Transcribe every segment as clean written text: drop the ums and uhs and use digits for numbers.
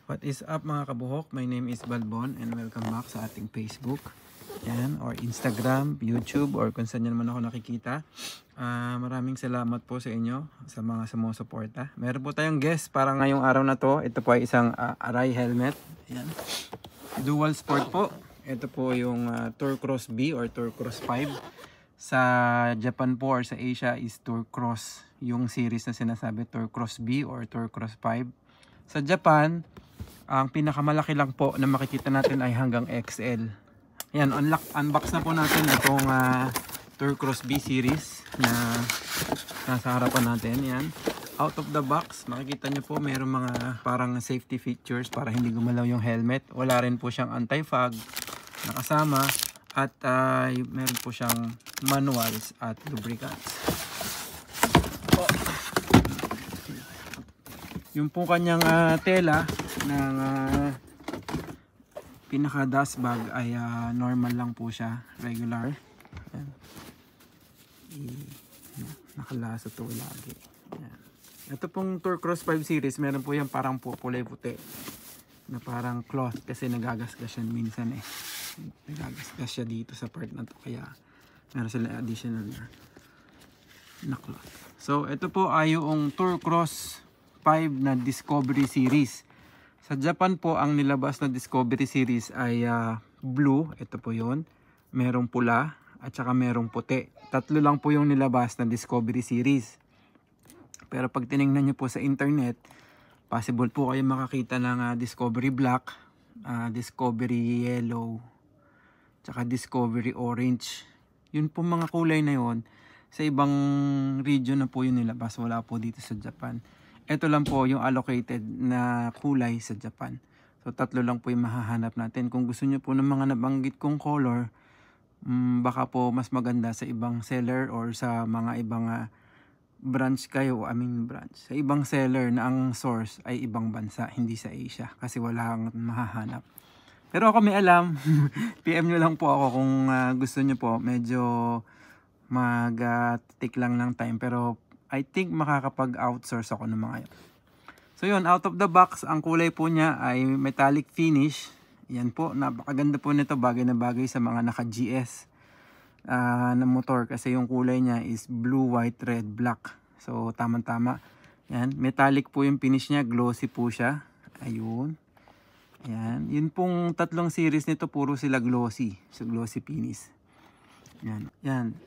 What is up mga kabuhok? My name is Balbon and welcome back sa ating Facebook yan, or Instagram, YouTube, or kung saan nyo naman ako nakikita. Maraming salamat po sa inyo sa mga sumusuporta. Meron po tayong guest para ngayong araw na to. Ito po ay isang Arai helmet. Yan. Dual sport po. Ito po yung Tour Cross B or Tour Cross 5. Sa Japan po or sa Asia is Tour Cross. Yung series na sinasabi Tour Cross B or Tour Cross 5. Sa Japan, ang pinakamalaki lang po na makikita natin ay hanggang XL. Yan, unbox na po natin itong Tour Cross B series na nasa harapan natin. Yan. Out of the box, makikita nyo po mayroong mga parang safety features para hindi gumalaw yung helmet. Wala rin po siyang anti-fog na kasama at meron po siyang manuals at lubricants. Yung po kanyang tela ng pinaka dust bag ay normal lang po siya, regular. Ayan. Nakalasa to lagi. Ayan. Ito pong Tour Cross 5 series, meron po yan parang kulay puti na parang cloth kasi nagagasgas yan minsan eh. Nagagasgas siya dito sa part na to kaya meron sila additional na cloth. So ito po ay yung Tour Cross 5 na Discovery series. Sa Japan po ang nilabas na Discovery series ay blue, ito po yon. Merong pula at saka merong puti. Tatlo lang po yung nilabas na Discovery series. Pero pag tinignan nyo po sa internet, possible po kayo makakita ng Discovery Black, Discovery Yellow, tsaka Discovery Orange. Yun po mga kulay na yon. Sa ibang region na po yung nilabas, wala po dito sa Japan. Ito lang po yung allocated na kulay sa Japan. So tatlo lang po yung mahahanap natin. Kung gusto nyo po ng mga nabanggit kong color, baka po mas maganda sa ibang seller or sa mga ibang branch kayo. Branch. Sa ibang seller na ang source ay ibang bansa, hindi sa Asia. Kasi wala kang mahahanap. Pero ako may alam. PM nyo lang po ako kung gusto nyo po. Medyo mag-take lang ng time. Pero I think makakapag-outsource ako ng mga yun. So yun, out of the box, ang kulay po niya ay metallic finish. Yan po, napakaganda po nito, bagay na bagay sa mga naka-GS na motor. Kasi yung kulay niya is blue, white, red, black. So tama-tama. Yan, metallic po yung finish niya, glossy po siya. Ayun. Yan, yun pong tatlong series nito, puro sila glossy. So glossy finish. Yan. Yan.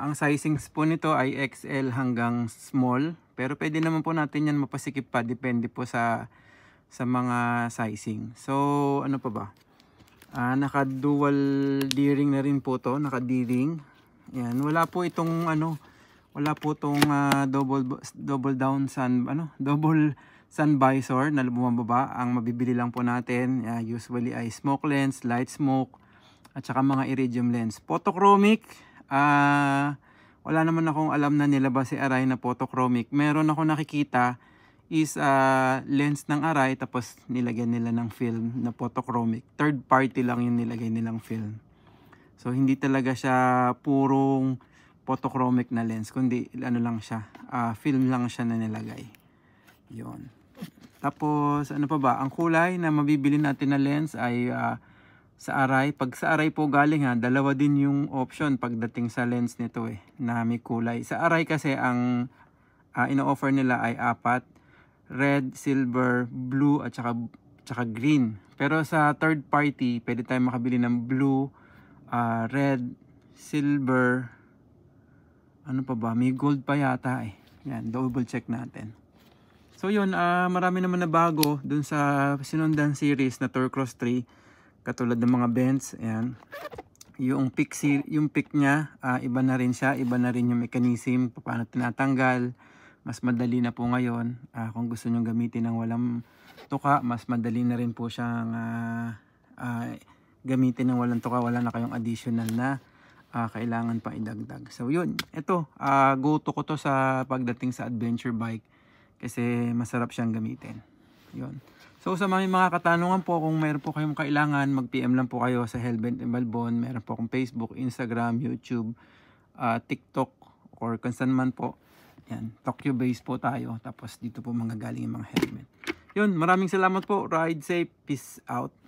Ang sizings po nito ay XL hanggang small. Pero pwede naman po natin yan mapasikip pa. Depende po sa mga sizing. So, ano pa ba? Naka dual D-ring na rin po to. Naka D-ring. Yan. Wala po itong wala po itong double down sun, double sun visor na bumababa. Ang mabibili lang po natin, usually ay smoke lens, light smoke, at saka mga iridium lens. Photochromic, wala naman akong alam na nilabas si Arai na photochromic. Meron ako nakikita is lens ng Arai tapos nilagyan nila ng film na photochromic. Third party lang yung nilagay nilang film. So hindi talaga siya purong photochromic na lens, kundi lang siya, film lang siya na nilagay. Yon. Tapos ano pa ba? Ang kulay na mabibili natin na lens ay sa Arai. Pag sa Arai po galing dalawa din yung option pagdating sa lens nito na may kulay. Sa Arai kasi ang ino-offer nila ay 4, red, silver, blue at saka green. Pero sa third party, pwede tayong makabili ng blue, red, silver, ano pa ba? May gold pa yata Yan, double check natin. So yun, marami naman na bago dun sa sinundan series na Tour Cross 3. Katulad ng mga bends, ayan. Yung pick niya, iba na rin siya, iba na rin yung mechanism, paano tinatanggal. Mas madali na po ngayon. Kung gusto nyo gamitin ng walang tuka, mas madali na rin po siyang gamitin ng walang tuka. Wala na kayong additional na kailangan pa idagdag. So yun, ito, go to ko to sa pagdating sa adventure bike kasi masarap siyang gamitin. Yun. So sa mga katanungan po, kung meron po kayong kailangan, mag-PM lang po kayo sa Helmet and Balbon. Meron po akong Facebook, Instagram, YouTube, TikTok, or kung saan man po. Yan, Tokyo base po tayo. Tapos dito po manggagaling yung mga helmet. Yun, maraming salamat po. Ride safe. Peace out.